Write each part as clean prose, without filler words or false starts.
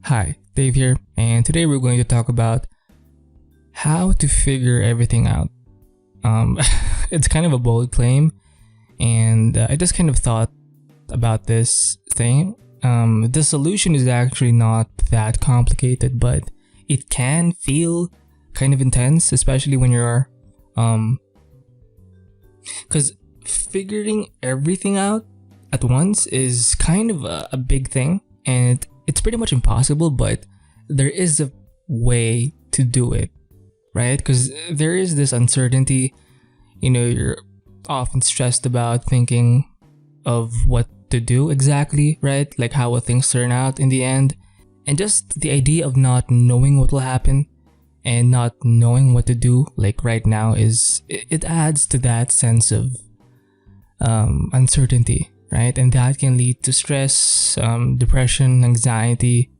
Hi, Dave here, and today we're going to talk about how to figure everything out. Um, it's kind of a bold claim, and I just kind of thought about this thing. The solution is actually not that complicated, but it can feel kind of intense, especially when you're, because figuring everything out at once is kind of a big thing, and it's pretty much impossible, but there is a way to do it, right? Because there is this uncertainty. You're often stressed about thinking of what to do exactly, right? Like how will things turn out in the end. And just the idea of not knowing what will happen and not knowing what to do, like right now, it adds to that sense of uncertainty, right? And that can lead to stress, depression, anxiety,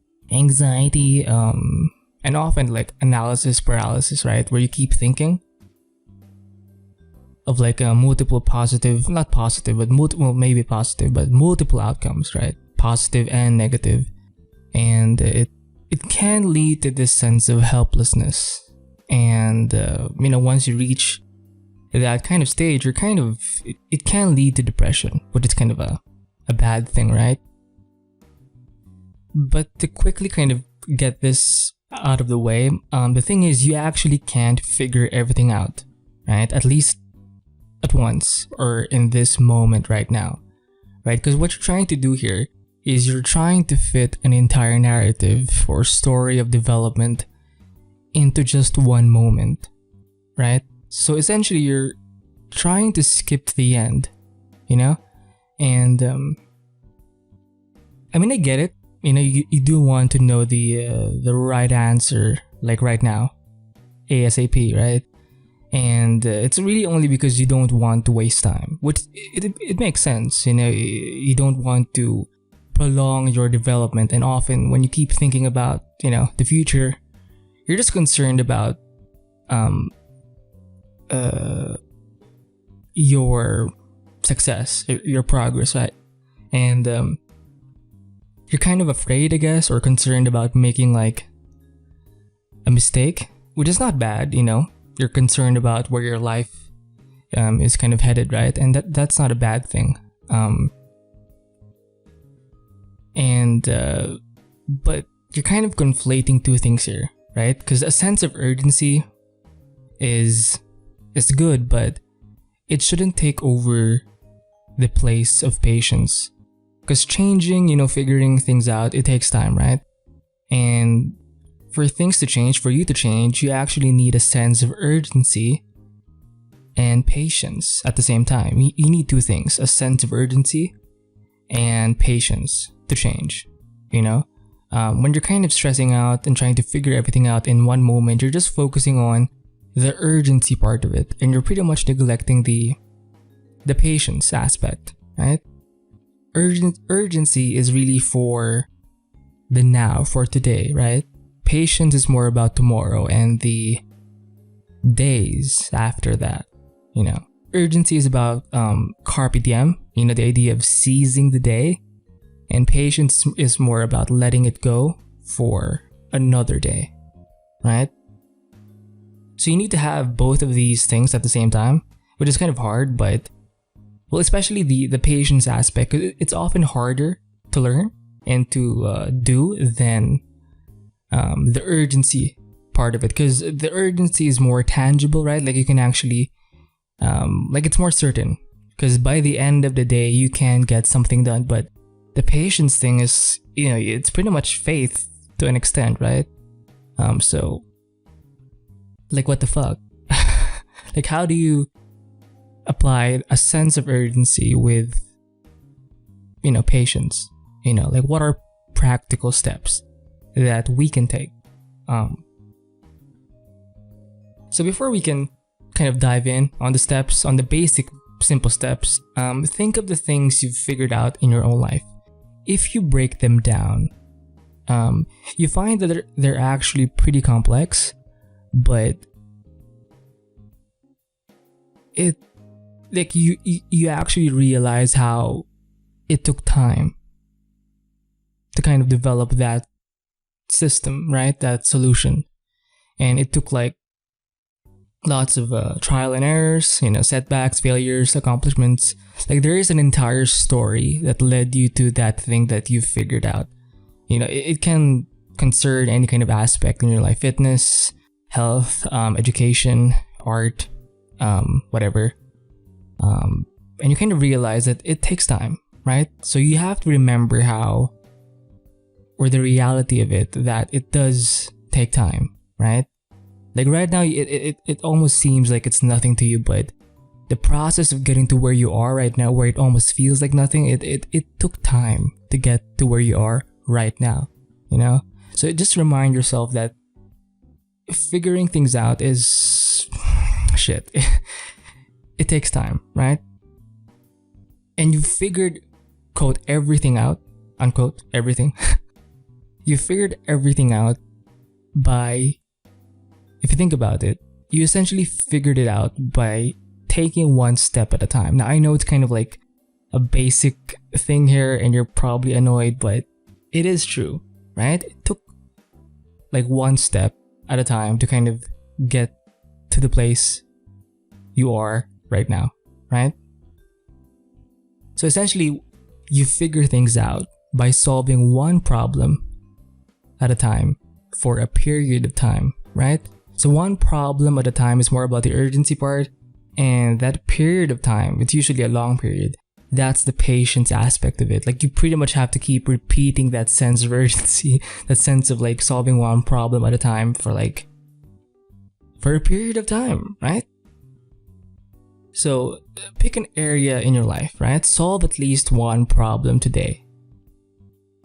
and often like analysis paralysis, right? Where you keep thinking of like multiple positive, not positive, but multiple, maybe positive, but multiple outcomes, right? Positive and negative. And it can lead to this sense of helplessness. And, once you reach that kind of stage, it can lead to depression, which is kind of a bad thing, right? But to quickly kind of get this out of the way, the thing is you actually can't figure everything out, right? At least at once or in this moment right now, right? Because what you're trying to do here is you're trying to fit an entire narrative or story of development into just one moment, right? So essentially you're trying to skip to the end, And I get it. You do want to know the right answer, like right now, ASAP, right? And it's really only because you don't want to waste time, which it makes sense. You don't want to prolong your development, and often when you keep thinking about the future, you're just concerned about your success, your progress, right? And you're kind of afraid, I guess, or concerned about making like a mistake, which is not bad. You're concerned about where your life is kind of headed, right? And that's not a bad thing. But you're kind of conflating two things here, right? Because a sense of urgency is good, but it shouldn't take over the place of patience. Because changing, figuring things out, it takes time, right? And for things to change, for you to change, you actually need a sense of urgency and patience at the same time. You need two things, a sense of urgency and patience to change, When you're kind of stressing out and trying to figure everything out in one moment, you're just focusing on the urgency part of it, and you're pretty much neglecting the patience aspect, right? Urgency is really for the now, for today, right? Patience is more about tomorrow and the days after that, Urgency is about carpe diem, the idea of seizing the day, and patience is more about letting it go for another day, right? So you need to have both of these things at the same time, which is kind of hard, but especially the patience aspect, it's often harder to learn and to do than the urgency part of it, because the urgency is more tangible, right? Like you can actually, it's more certain, because by the end of the day you can get something done. But the patience thing is, it's pretty much faith to an extent, right? So, like, what the fuck? Like, how do you apply a sense of urgency with, patience? Like, what are practical steps that we can take? So before we can kind of dive in on the steps, on the basic, simple steps, think of the things you've figured out in your own life. If you break them down, you find that they're actually pretty complex, but you actually realize how it took time to kind of develop that system, right? That solution. And it took like lots of trial and errors, setbacks, failures, accomplishments. Like there is an entire story that led you to that thing that you've figured out. It can concern any kind of aspect in your life: fitness, health, education, art, whatever. And you kind of realize that it takes time, right? So you have to remember or the reality of it, that it does take time, right? Like right now, it almost seems like it's nothing to you, but the process of getting to where you are right now, where it almost feels like nothing, it took time to get to where you are right now, So just remind yourself that figuring things out is shit. It takes time, right? And you figured, quote, everything out, unquote, everything. You figured everything out by, if you think about it, you essentially figured it out by taking one step at a time. Now, I know it's kind of like a basic thing here and you're probably annoyed, but it is true, right? It took like one step at a time to kind of get to the place you are right now, right? So essentially, you figure things out by solving one problem at a time for a period of time, right? So one problem at a time is more about the urgency part, and that period of time, it's usually a long period. That's the patience aspect of it. Like you pretty much have to keep repeating that sense of urgency, that sense of like solving one problem at a time for a period of time, right? So pick an area in your life, right? Solve at least one problem today.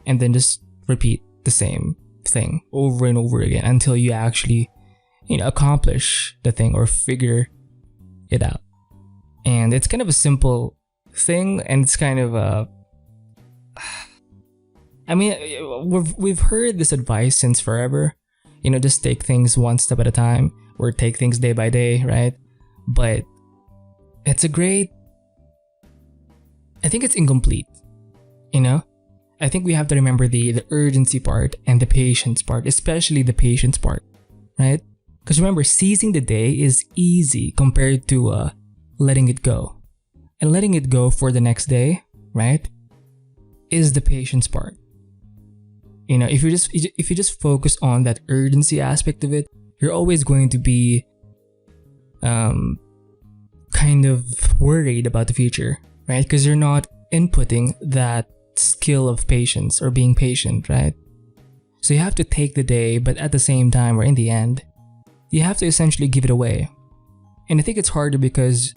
And then just repeat the same thing over and over again until you actually, accomplish the thing or figure it out. And it's kind of a simple thing, and it's kind of we've heard this advice since forever. Just take things one step at a time, or take things day by day, right? But I think it's incomplete, I think we have to remember the urgency part and the patience part, especially the patience part, right? Because remember, seizing the day is easy compared to letting it go. And letting it go for the next day, right, is the patience part. If you just focus on that urgency aspect of it, you're always going to be kind of worried about the future, right? Because you're not inputting that skill of patience or being patient, right? So you have to take the day, but at the same time, or in the end, you have to essentially give it away. And I think it's harder because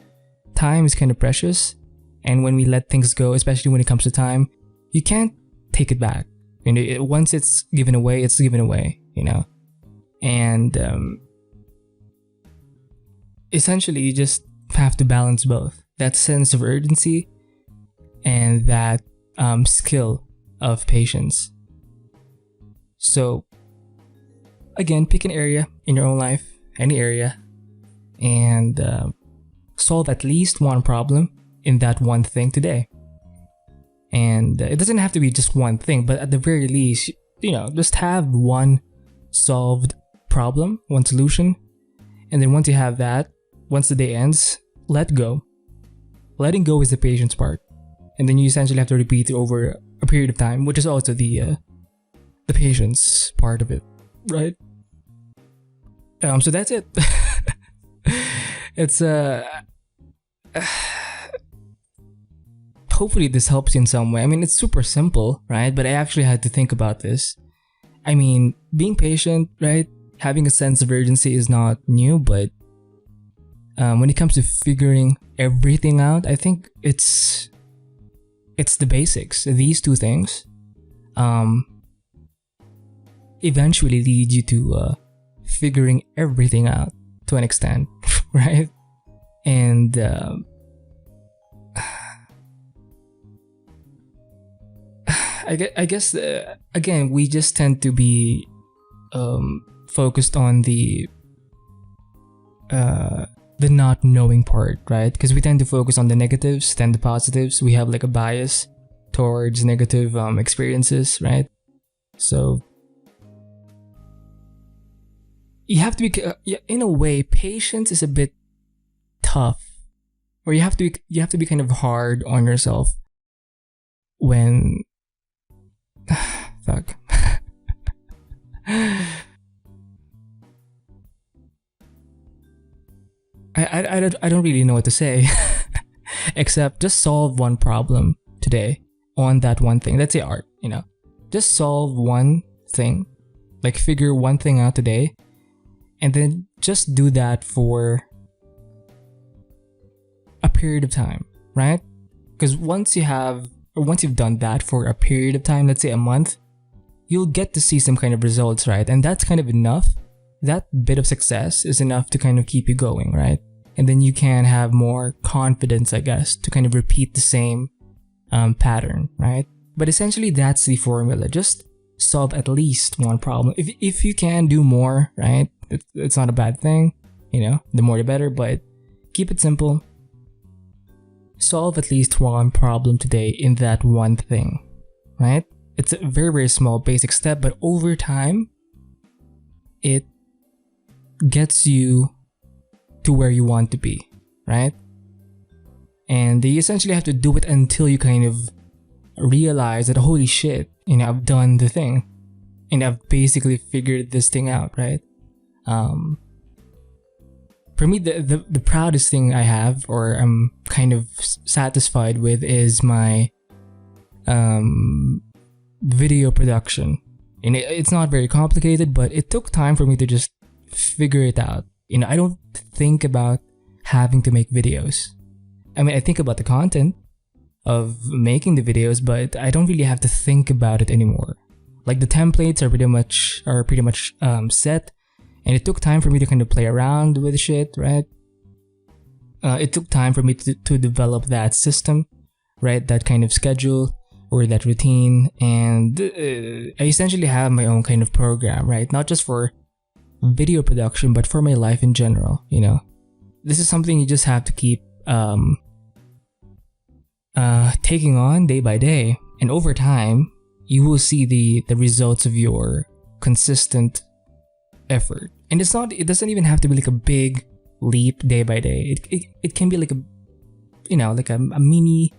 time is kind of precious, and when we let things go, especially when it comes to time, you can't take it back. Once it's given away, it's given away, and essentially you just have to balance both that sense of urgency and that skill of patience. So again, pick an area in your own life, any area, and solve at least one problem in that one thing today. And it doesn't have to be just one thing, but at the very least, just have one solved problem, one solution. And then once you have that, once the day ends, let go. Letting go is the patience part. And then you essentially have to repeat it over a period of time, which is also the patience part of it, right? So that's it. It's hopefully this helps you in some way. I mean, it's super simple, right? But I actually had to think about this. I mean, being patient, right? Having a sense of urgency is not new, but when it comes to figuring everything out, I think it's the basics. These two things eventually lead you to figuring everything out to an extent, right? And I guess again, we just tend to be focused on the not knowing part, right? Because we tend to focus on the negatives than the positives. We have like a bias towards negative experiences, right? So you have to be in a way, patience is a bit tough, or you have to be kind of hard on yourself when fuck. I don't really know what to say except just solve one problem today on that one thing. Let's say art, just solve one thing, like figure one thing out today, and then just do that for a period of time, right? Because once you've done that for a period of time, let's say a month, you'll get to see some kind of results, right? And that's kind of enough. That bit of success is enough to kind of keep you going, right? And then you can have more confidence, I guess, to kind of repeat the same pattern, right? But essentially, that's the formula. Just solve at least one problem. If you can do more, right? It's not a bad thing, the more the better, but keep it simple. Solve at least one problem today in that one thing, right? It's a very, very small basic step, but over time, it gets you to where you want to be, right? And you essentially have to do it until you kind of realize that, holy shit, I've done the thing and I've basically figured this thing out, right? For me, the proudest thing I have, or I'm kind of satisfied with, is my video production. And it's not very complicated, but it took time for me to just figure it out. I don't think about having to make videos. I mean, I think about the content of making the videos, but I don't really have to think about it anymore. Like, the templates are pretty much set, and it took time for me to kind of play around with shit, right? It took time for me to develop that system, right? That kind of schedule or that routine, and I essentially have my own kind of program, right? Not just for video production, but for my life in general. This is something you just have to keep taking on day by day, and over time you will see the results of your consistent effort. And it doesn't even have to be like a big leap day by day. It can be like a mini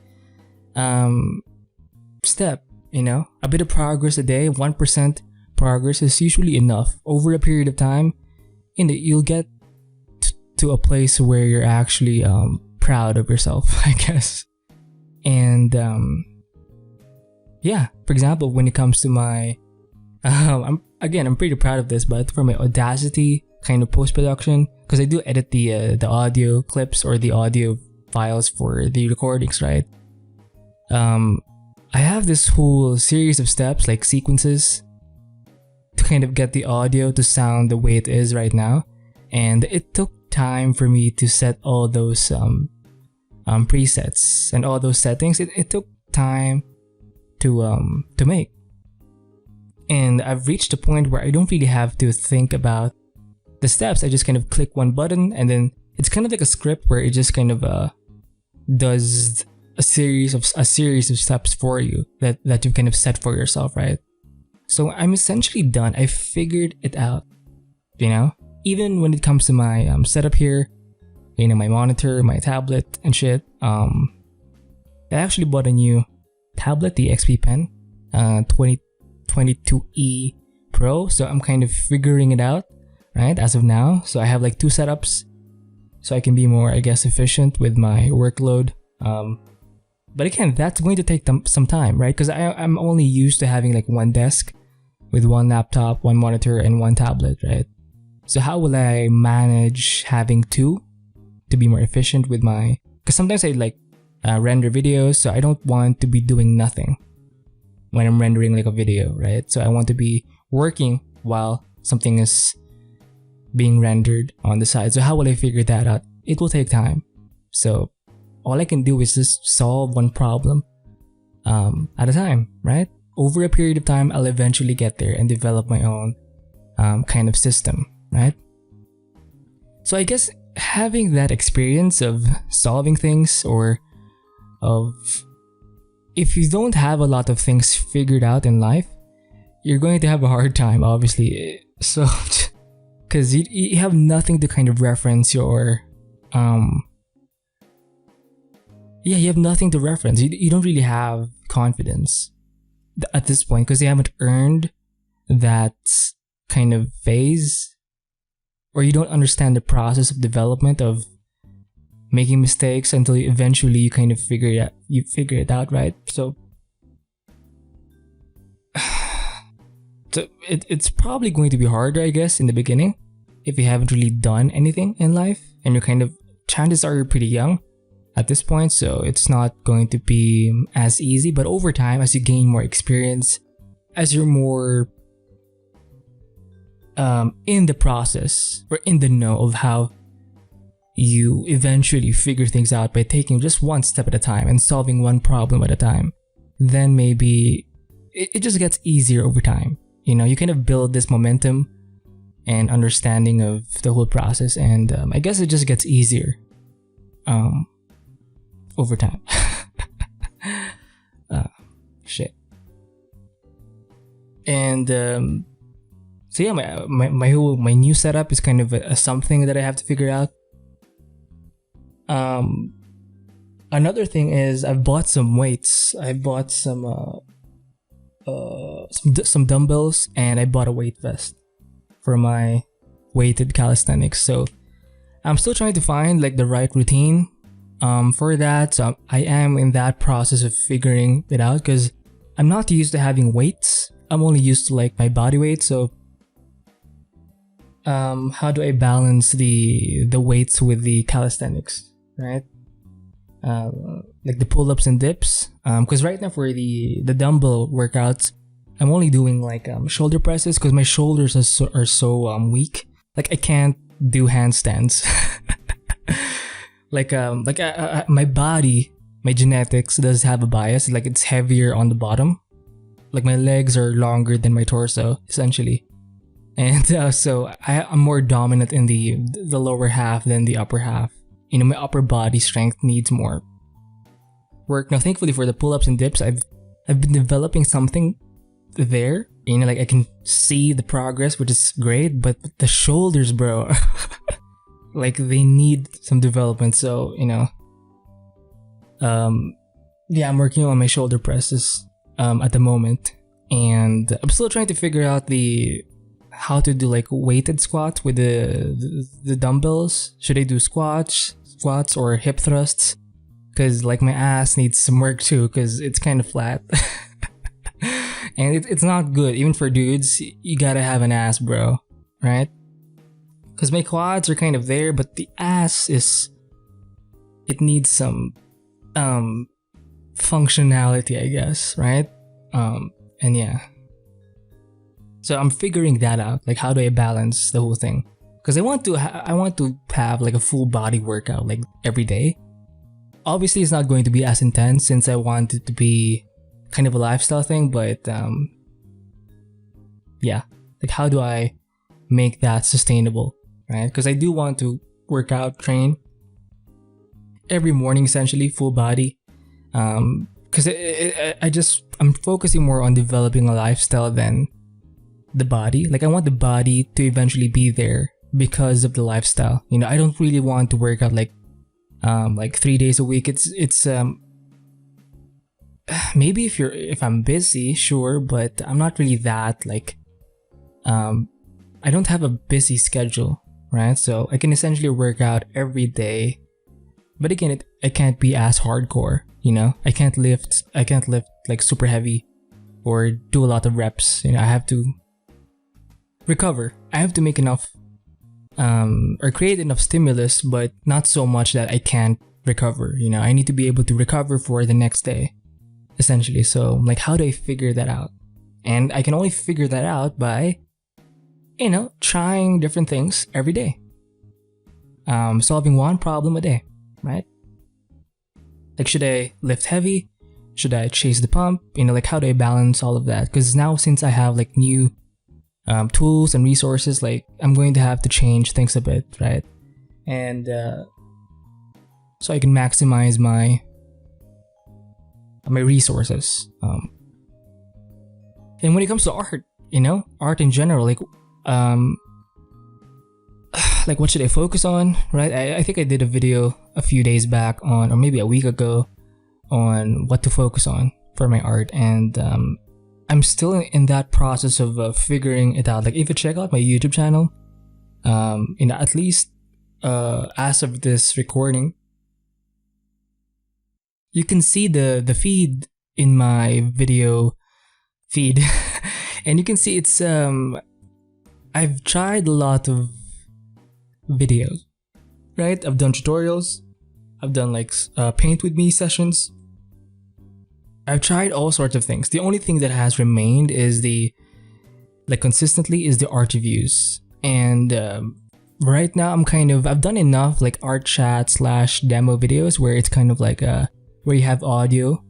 step, a bit of progress a day. 1% progress is usually enough. Over a period of time, you'll get to a place where you're actually proud of yourself, I guess. And yeah, for example, when it comes to my I'm pretty proud of this, but for my Audacity kind of post-production, because I do edit the audio clips or the audio files for the recordings, right? I have this whole series of steps, like sequences, to kind of get the audio to sound the way it is right now. And it took time for me to set all those presets and all those settings. It took time to make. And I've reached a point where I don't really have to think about the steps. I just kind of click one button, and then it's kind of like a script where it just kind of does a series of steps for you that you've kind of set for yourself, right? So I'm essentially done. I figured it out, even when it comes to my setup here, my monitor, my tablet and shit. I actually bought a new tablet, the XP Pen 2022E Pro. So I'm kind of figuring it out, right, as of now. So I have like 2 setups, so I can be more, I guess, efficient with my workload. But again, that's going to take some time, right? Because I'm only used to having like one desk with one laptop, one monitor, and one tablet, right? So how will I manage having 2 to be more efficient with my... Because sometimes I like render videos, so I don't want to be doing nothing when I'm rendering like a video, right? So I want to be working while something is being rendered on the side. So how will I figure that out? It will take time. So all I can do is just solve one problem at a time, right? Over a period of time, I'll eventually get there and develop my own kind of system, right? So I guess having that experience of solving things, or of... If you don't have a lot of things figured out in life, you're going to have a hard time, obviously. So because you have nothing to kind of reference your you have nothing to reference. You don't really have confidence at this point because you haven't earned that kind of phase, or you don't understand the process of development of making mistakes until eventually you kind of figure it out, right? So it's probably going to be harder, I guess, in the beginning if you haven't really done anything in life, and you're kind of, chances are you're pretty young at this point, so it's not going to be as easy. But over time, as you gain more experience, as you're more in the process or in the know of how you eventually figure things out by taking just one step at a time and solving one problem at a time, then maybe it just gets easier over time. You know, you kind of build this momentum and understanding of the whole process, and I guess it just gets easier over time. Shit. And so yeah, my new setup is kind of a something that I have to figure out. Another thing is I've bought some weights. I bought some dumbbells, and I bought a weight vest for my weighted calisthenics. So I'm still trying to find like the right routine for that. So I am in that process of figuring it out because I'm not used to having weights. I'm only used to like my body weight. So how do I balance the weights with the calisthenics, right? Like the pull-ups and dips, because right now for the dumbbell workouts, I'm only doing like shoulder presses because my shoulders are so weak. Like I can't do handstands. My body, my genetics does have a bias. Like it's heavier on the bottom. Like my legs are longer than my torso, essentially, and so I'm more dominant in the lower half than the upper half. You know, my upper body strength needs more work. Now, thankfully for the pull-ups and dips, I've been developing something there. You know, like I can see the progress, which is great. But the shoulders, bro, like they need some development. So you know, yeah, I'm working on my shoulder presses at the moment, and I'm still trying to figure out how to do like weighted squats with the dumbbells. Should I do squats or hip thrusts? Because like my ass needs some work too, because it's kind of flat. And it's not good. Even for dudes, you gotta have an ass, bro, right? Because my quads are kind of there, but the ass it needs some functionality, I guess, right? And yeah, so I'm figuring that out. Like, how do I balance the whole thing? Because I want to have like a full body workout like every day. Obviously, it's not going to be as intense since I want it to be kind of a lifestyle thing. But yeah, like how do I make that sustainable, right? Because I do want to work out, train every morning, essentially full body. Because I'm focusing more on developing a lifestyle than the body. Like I want the body to eventually be there because of the lifestyle. You know, I don't really want to work out like 3 days a week. It's maybe if I'm busy, sure, but I'm not really that like I don't have a busy schedule, right? So I can essentially work out every day, but again, I can't be as hardcore. You know, I can't lift like super heavy or do a lot of reps. You know, I have to recover. I have to make enough or create enough stimulus, but not so much that I can't recover. You know, I need to be able to recover for the next day, essentially. So like, how do I figure that out? And I can only figure that out by, you know, trying different things every day. Solving one problem a day, right? Like, should I lift heavy? Should I chase the pump? You know, like how do I balance all of that? Because now since I have like new tools and resources, like I'm going to have to change things a bit, right? And so I can maximize my resources. And when it comes to art, you know, art in general, like like what should I focus on, right? I think I did a video a few days back on, or maybe a week ago, on what to focus on for my art, and I'm still in that process of figuring it out. Like if you check out my YouTube channel, at least as of this recording, you can see the feed in my video feed, and you can see it's I've tried a lot of videos, right? I've done tutorials, I've done like paint with me sessions. I've tried all sorts of things. The only thing that has remained is consistently is the art reviews. And right now I've done enough like art chat / demo videos where it's kind of like where you have audio.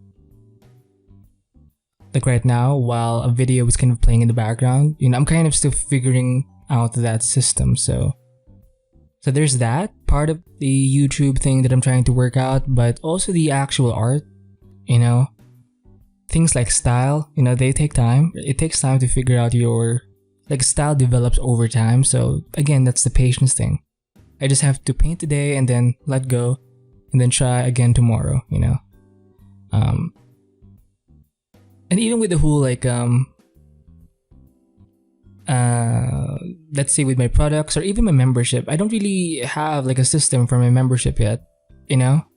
Like right now, while a video is kind of playing in the background, I'm kind of still figuring out that system. So there's that part of the YouTube thing that I'm trying to work out, but also the actual art, things like style, they take time. It takes time to figure out style develops over time. So again, that's the patience thing. I just have to paint today and then let go and then try again tomorrow, and even with the whole let's say with my products or even my membership, I don't really have like a system for my membership yet.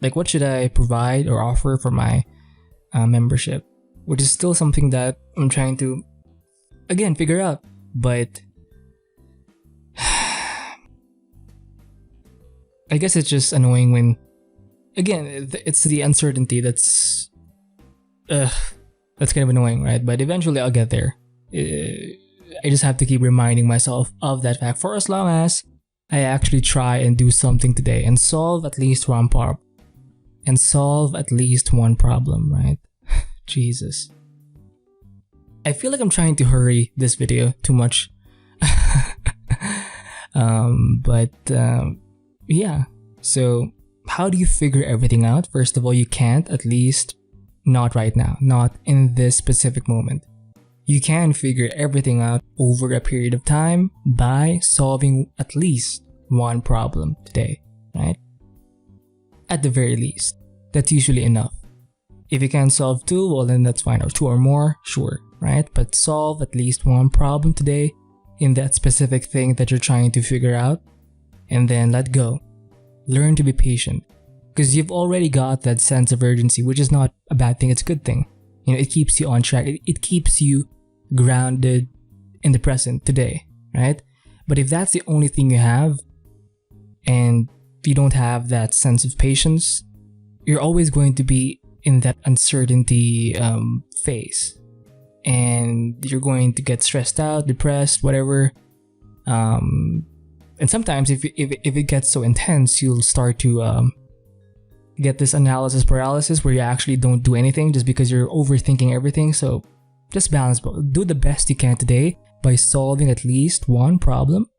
Like what should I provide or offer for my membership, which is still something that I'm trying to again figure out. But I guess it's just annoying when, again, it's the uncertainty that's kind of annoying, right? But eventually I'll get there. I just have to keep reminding myself of that fact for as long as I actually try and do something today and solve at least one problem. Right? Jesus. I feel like I'm trying to hurry this video too much. Yeah. So how do you figure everything out? First of all, you can't, at least not right now, not in this specific moment. You can figure everything out over a period of time by solving at least one problem today, right? At the very least, that's usually enough. If you can't solve two, well then that's fine, or two or more, sure, right? But solve at least one problem today in that specific thing that you're trying to figure out, and then let go. Learn to be patient, because you've already got that sense of urgency, which is not a bad thing, it's a good thing. It keeps you on track, it keeps you grounded in the present today, right? But if that's the only thing you have, and you don't have that sense of patience, you're always going to be in that uncertainty phase, and you're going to get stressed out, depressed, whatever. And sometimes if it gets so intense, you'll start to get this analysis paralysis where you actually don't do anything just because you're overthinking everything. So just balance both. Do the best you can today by solving at least one problem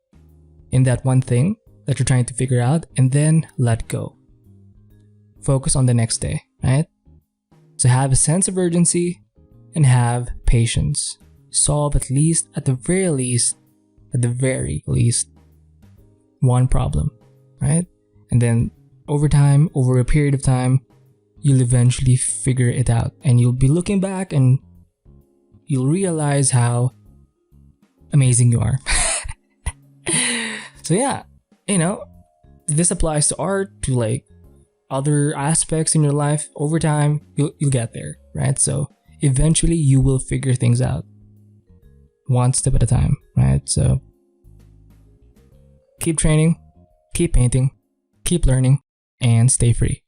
in that one thing that you're trying to figure out, and then let go. Focus on the next day, right? So have a sense of urgency and have patience. Solve at the very least, one problem, right? And then over time, over a period of time, you'll eventually figure it out, and you'll be looking back and you'll realize how amazing you are. So yeah, this applies to art, to like other aspects in your life. Over time, you'll get there, right? So eventually you will figure things out one step at a time, right? So keep training, keep painting, keep learning, and stay free.